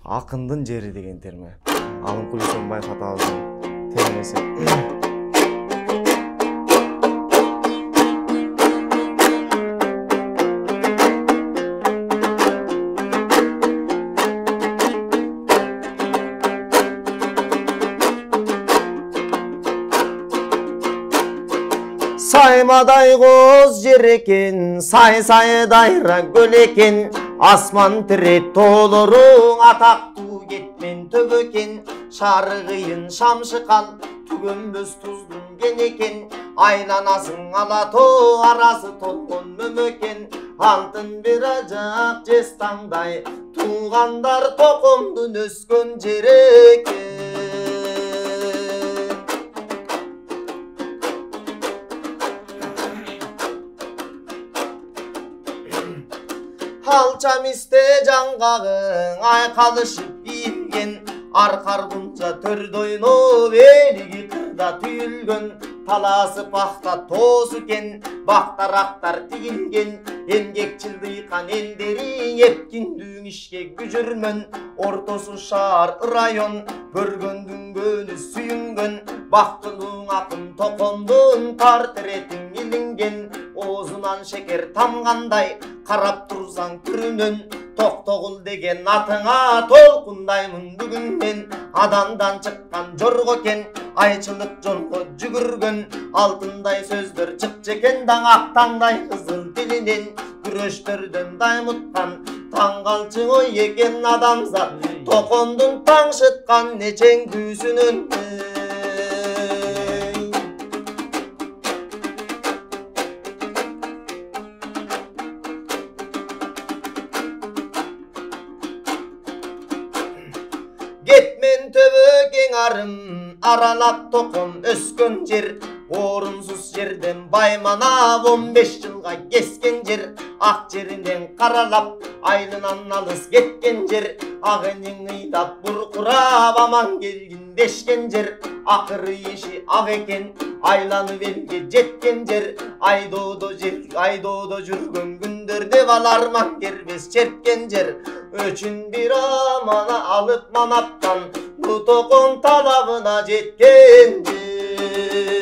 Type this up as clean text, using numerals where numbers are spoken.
акындын жери деген терме. Алым Кулисонбаев атабыздын термеси. Saymaday qoz jer eкен, say-sayдайра көл екен, асман тірет толырың атақты кетмен төб екен, шарығыйын шамшықан, түгенбіз тұздың ген екен, айланасың алато арасы толғын мөмекен, антын бір ажақ жестаңдай, туғандар тоқымдың өскен жер екен. Алчамисте жаңғағың айқалышып киілген, арқар бұнша төрді ойнып елігі қырда түйілген, таласы пақта тоз екен, бақтар-ақтар тигілген, емгекчіл дыйқан елдерің епкіндің ішке күжірмін, ортосы шар район, көргөндің гөні сүйінген, бақтының ақын тоқымдың портретің илінген, озынан шекер тамғандай, қарап тұрсаң түрінен, тоқтоғыл деген атыңа толқындаймын бүгіннен, адамдан шыққан жорғы екен, айчылық жолға жүгірген, алтындай сөздер шықшы екен, даңақтаңдай қызыл тілінен, күрөштөрдөн даймытқан, таңғалчың ой екен адамзат, тоқымдың таңшытқан нечең күйсінін. Кетмен төбөкең арым, аралап тоқым өскен жер, орынсыз жерден байманап 15 жылға кескен жер, ақ жерінен қаралап, айлынан алыс кеткен жер, ағының ыйдап бұрқырап аман келгін дешкен жер, ақыры еші ақ екен, айланып елге жеткен жер, айдоодо жүрген күндерде баларман кербес черткен жер, өчін бір амана алып манаптан, bu toqum talabına жеткен жер.